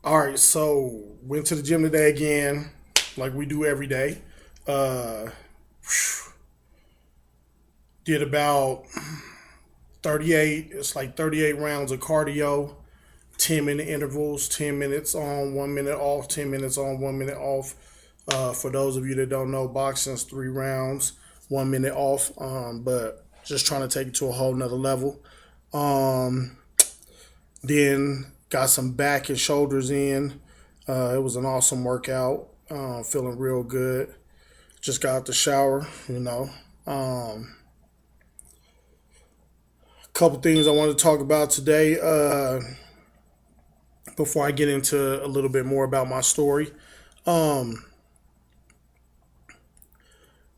All right, so went to the gym today again, like we do every day. Uh, did about 38. It's like 38 rounds of cardio, 10-minute intervals, 10 minutes on, 1 minute off, 10 minutes on, 1 minute off. For those of you that don't know, boxing's 3 rounds, 1 minute off. But just trying to take it to a whole nother level. Um, then got some back and shoulders in. It was an awesome workout. Feeling real good. Just got out the shower. A couple things I wanted to talk about today before I get into a little bit more about my story. Um,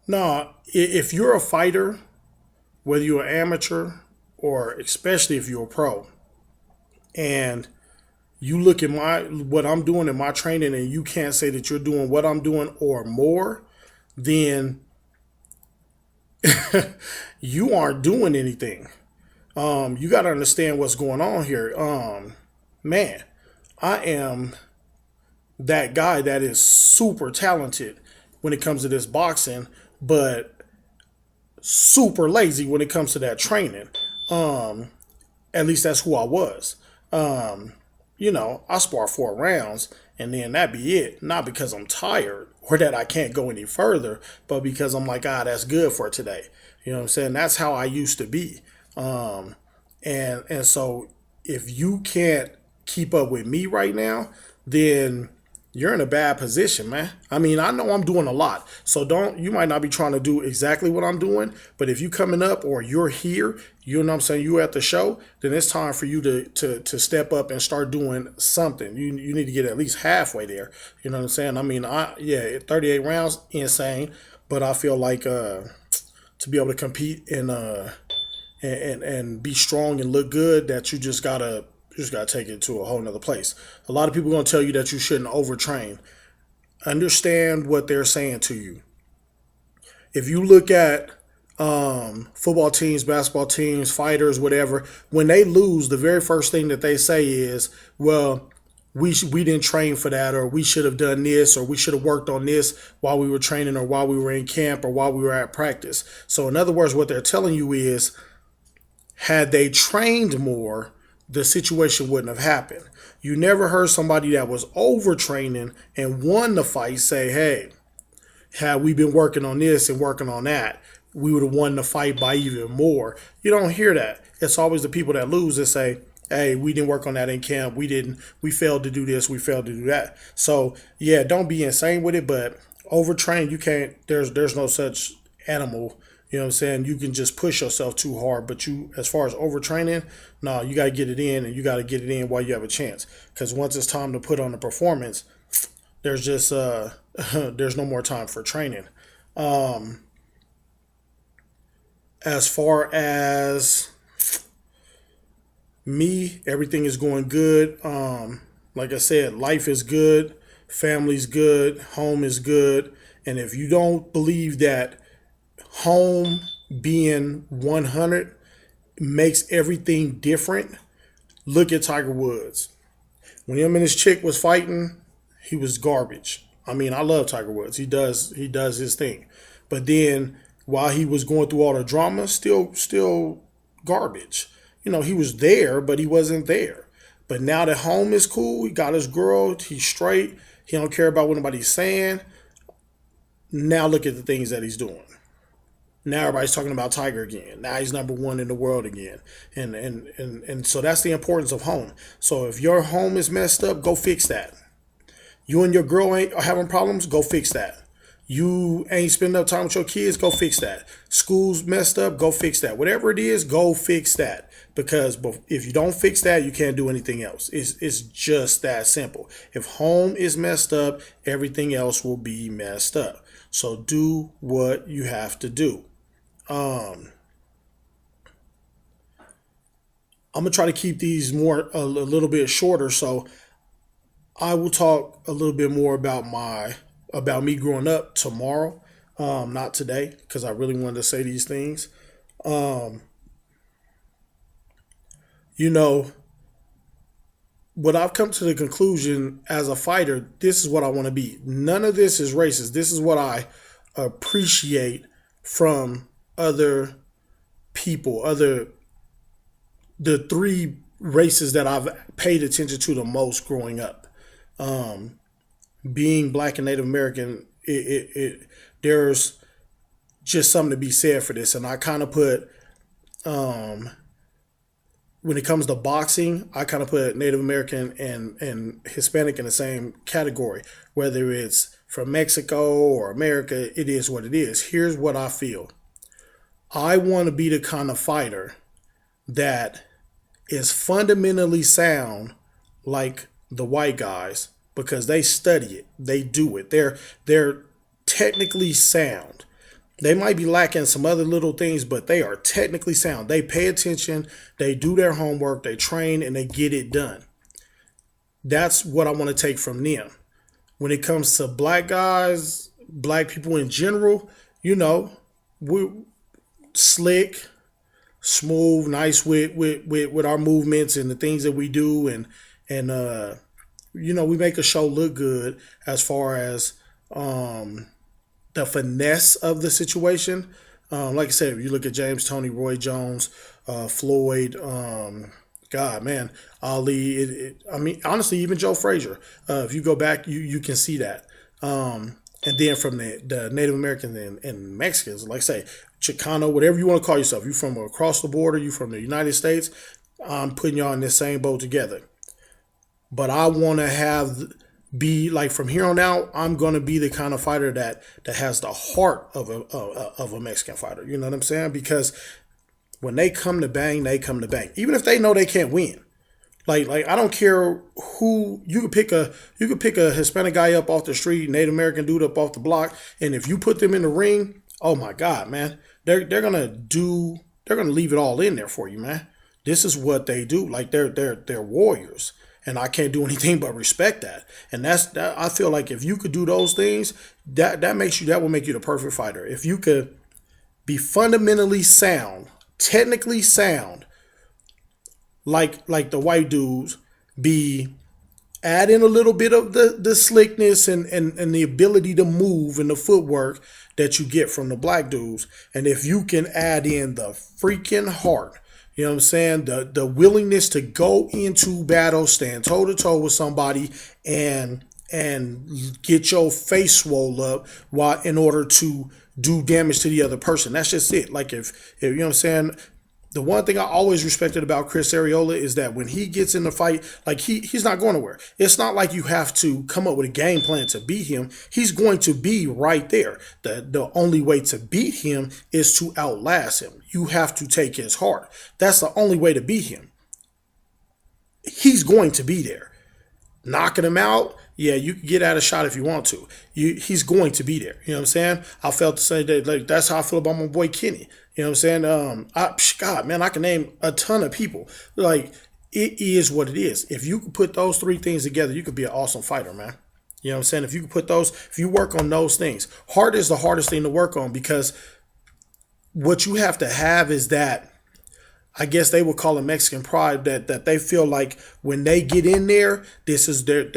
no, if you're a fighter, whether you're an amateur or especially if you're a pro, and you look at my what I'm doing in my training, and you can't say that you're doing what I'm doing or more, then you aren't doing anything. You got to understand what's going on here. Man, I am that guy that is super talented when it comes to this boxing, but super lazy when it comes to that training. Um, at least that's who I was. Um, I spar 4 rounds and then that be it. Not because I'm tired or that I can't go any further, but because I'm like, that's good for today. You know what I'm saying? That's how I used to be. Um, and so if you can't keep up with me right now, then you're in a bad position, man. I mean, I know I'm doing a lot. So you might not be trying to do exactly what I'm doing, but if you coming up or you're here, you know what I'm saying, you're at the show, then it's time for you to step up and start doing something. You need to get at least halfway there. You know what I'm saying? I mean, 38 rounds, insane, but I feel like to be able to compete and be strong and look good, that you just gotta take it to a whole nother place. A lot of people are gonna tell you that you shouldn't overtrain. Understand what they're saying to you. If you look at football teams, basketball teams, fighters, whatever, when they lose, the very first thing that they say is, "Well, we didn't train for that, or we should have done this, or we should have worked on this while we were training, or while we were in camp, or while we were at practice." So, in other words, what they're telling you is, had they trained more, the situation wouldn't have happened. You never heard somebody that was overtraining and won the fight say, "Hey, had we been working on this and working on that, we would have won the fight by even more." You don't hear that. It's always the people that lose that say, "Hey, we didn't work on that in camp. We failed to do this. We failed to do that." So yeah, don't be insane with it, but overtrain, you can't. There's no such animal. You know what I'm saying? You can just push yourself too hard, but as far as overtraining, no, you got to get it in, and you got to get it in while you have a chance. Because once it's time to put on the performance, there's just there's no more time for training. Um, as far as me, everything is going good. Like I said, life is good, family's good, home is good, and if you don't believe that home being 100 makes everything different, look at Tiger Woods. When him and his chick was fighting, he was garbage. I mean, I love Tiger Woods. He does his thing. But then while he was going through all the drama, still garbage. He was there, but he wasn't there. But now that home is cool, he got his girl, he's straight, he don't care about what anybody's saying. Now look at the things that he's doing. Now everybody's talking about Tiger again. Now he's number one in the world again. And so that's the importance of home. So if your home is messed up, go fix that. You and your girl ain't having problems, go fix that. You ain't spending enough time with your kids, go fix that. School's messed up, go fix that. Whatever it is, go fix that. Because if you don't fix that, you can't do anything else. It's just that simple. If home is messed up, everything else will be messed up. So do what you have to do. Um, I'm gonna try to keep these a little bit shorter, so I will talk a little bit more about me growing up tomorrow, not today, because I really wanted to say these things. Um, you know, what I've come to the conclusion as a fighter, this is what I want to be. None of this is racist. This is what I appreciate from other people, other the three races that I've paid attention to the most growing up. Being black and Native American, there's just something to be said for this. And I kind of put, when it comes to boxing, I kind of put Native American and Hispanic in the same category. Whether it's from Mexico or America, it is what it is. Here's what I feel. I want to be the kind of fighter that is fundamentally sound like the white guys because they study it, they do it. They're technically sound. They might be lacking some other little things, but they are technically sound. They pay attention, they do their homework, they train, and they get it done. That's what I want to take from them. When it comes to black guys, black people in general, we're slick, smooth, nice with our movements and the things that we do, and we make a show look good as far as the finesse of the situation. Like I said, if you look at James, Tony, Roy Jones, Floyd, God, man, Ali. I mean, honestly, even Joe Frazier. If you go back, you can see that. And then from the Native Americans and Mexicans, like I say, Chicano, whatever you want to call yourself, you from across the border, you from the United States, I'm putting y'all in this same boat together. But I want to be like from here on out, I'm going to be the kind of fighter that has the heart of a Mexican fighter. You know what I'm saying? Because when they come to bang, they come to bang. Even if they know they can't win. Like I don't care who you could pick a Hispanic guy up off the street, Native American dude up off the block, and if you put them in the ring, oh my God, man, they're gonna leave it all in there for you, man. This is what they do. Like they're warriors, and I can't do anything but respect that. And that I feel like if you could do those things, that will make you the perfect fighter. If you could be fundamentally sound, technically sound, like the white dudes, add in a little bit of the slickness and the ability to move and the footwork that you get from the black dudes. And if you can add in the freaking heart, you know what I'm saying, the willingness to go into battle, stand toe to toe with somebody and get your face swole up in order to do damage to the other person. That's just it. Like if you know what I'm saying. The one thing I always respected about Chris Arreola is that when he gets in the fight, like he's not going nowhere. It's not like you have to come up with a game plan to beat him. He's going to be right there. The only way to beat him is to outlast him. You have to take his heart. That's the only way to beat him. He's going to be there. Knocking him out, yeah, you can get out a shot if you want to. He's going to be there. You know what I'm saying? I felt the same day. Like that's how I feel about my boy Kenny. You know what I'm saying? God, man, I can name a ton of people. Like it is what it is. If you could put those three things together, you could be an awesome fighter, man. You know what I'm saying? If you work on those things, heart is the hardest thing to work on because what you have to have is that. I guess they would call it Mexican pride that they feel like when they get in there, this is there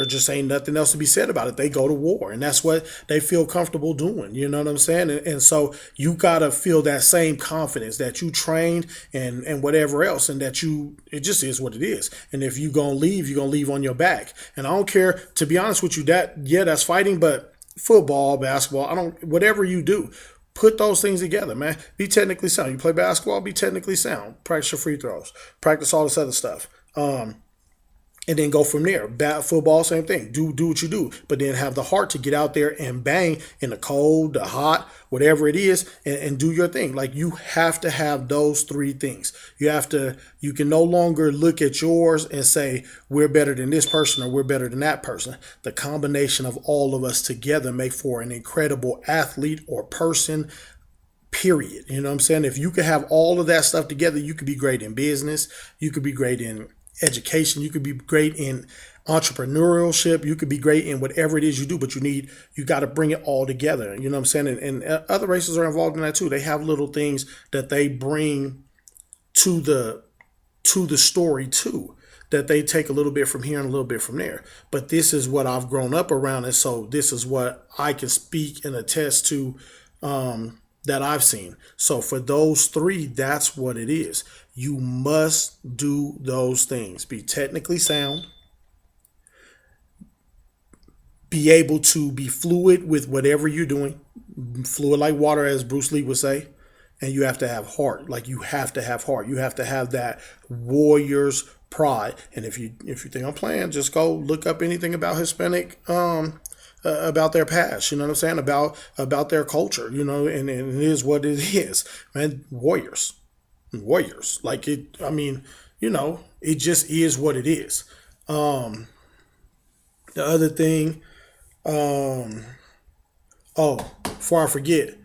just ain't nothing else to be said about it. They go to war, and that's what they feel comfortable doing. You know what I'm saying? And so you gotta feel that same confidence that you trained and whatever else, and that it just is what it is. And if you're gonna leave on your back. And I don't care, to be honest with you, that's fighting, but football, basketball, whatever you do. Put those things together, man. Be technically sound. You play basketball, be technically sound. Practice your free throws. Practice all this other stuff. And then go from there. Football, same thing. Do what you do. But then have the heart to get out there and bang in the cold, the hot, whatever it is, and do your thing. Like you have to have those three things. You can no longer look at yours and say, we're better than this person or we're better than that person. The combination of all of us together make for an incredible athlete or person, period. You know what I'm saying? If you could have all of that stuff together, you could be great in business. You could be great in education. You could be great in entrepreneurship. You could be great in whatever it is you do, but you got to bring it all together. You know what I'm saying? And other races are involved in that too. They have little things that they bring to the story too. that they take a little bit from here and a little bit from there. But this is what I've grown up around, and so this is what I can speak and attest to, that I've seen. So for those three, that's what it is. You must do those things. Be technically sound, be able to be fluid with whatever you're doing, fluid like water, as Bruce Lee would say. And you have to have heart. Like, you have to have heart. You have to have that warrior's pride. And if you think I'm playing, just go look up anything about Hispanic, about their past. You know what I'm saying? About their culture. You know, and it is what it is, man. Warriors. Like it. I mean, you know, it just is what it is. The other thing. Oh, before I forget,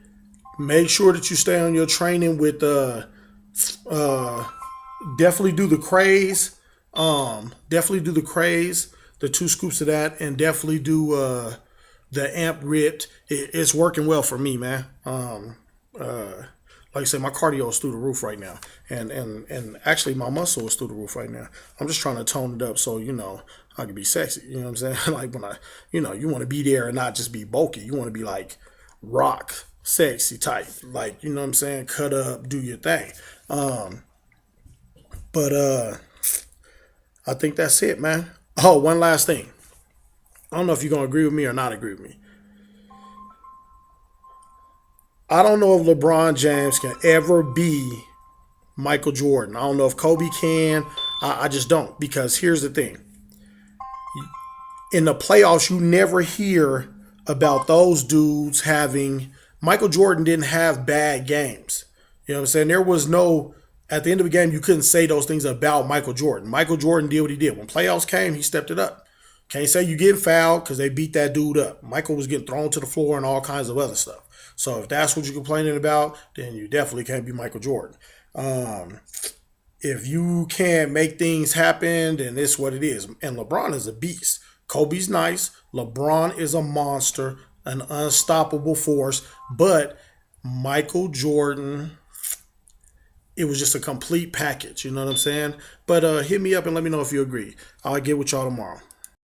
make sure that you stay on your training with definitely do the craze. Definitely do the craze, the 2 scoops of that, and definitely do the amp ripped. It's working well for me, man. Like I said, my cardio is through the roof right now, and actually my muscle is through the roof right now. I'm just trying to tone it up so I can be sexy. You know what I'm saying? Like when you want to be there and not just be bulky. You want to be like rock sexy type, like, you know what I'm saying, cut up, do your thing. But I think that's it, man. Oh, one last thing. I don't know if you're gonna agree with me or not agree with me. I don't know if LeBron James can ever be Michael Jordan. I don't know if Kobe can. I just don't, because here's the thing. In the playoffs, you never hear about those dudes having. Michael Jordan didn't have bad games. You know what I'm saying? There was no, at the end of the game, you couldn't say those things about Michael Jordan. Michael Jordan did what he did. When playoffs came, he stepped it up. Can't say you get fouled because they beat that dude up. Michael was getting thrown to the floor and all kinds of other stuff. So if that's what you're complaining about, then you definitely can't be Michael Jordan. If you can't make things happen, then it's what it is. And LeBron is a beast. Kobe's nice. LeBron is a monster, an unstoppable force. But Michael Jordan, it was just a complete package. You know what I'm saying? But hit me up and let me know if you agree. I'll get with y'all tomorrow.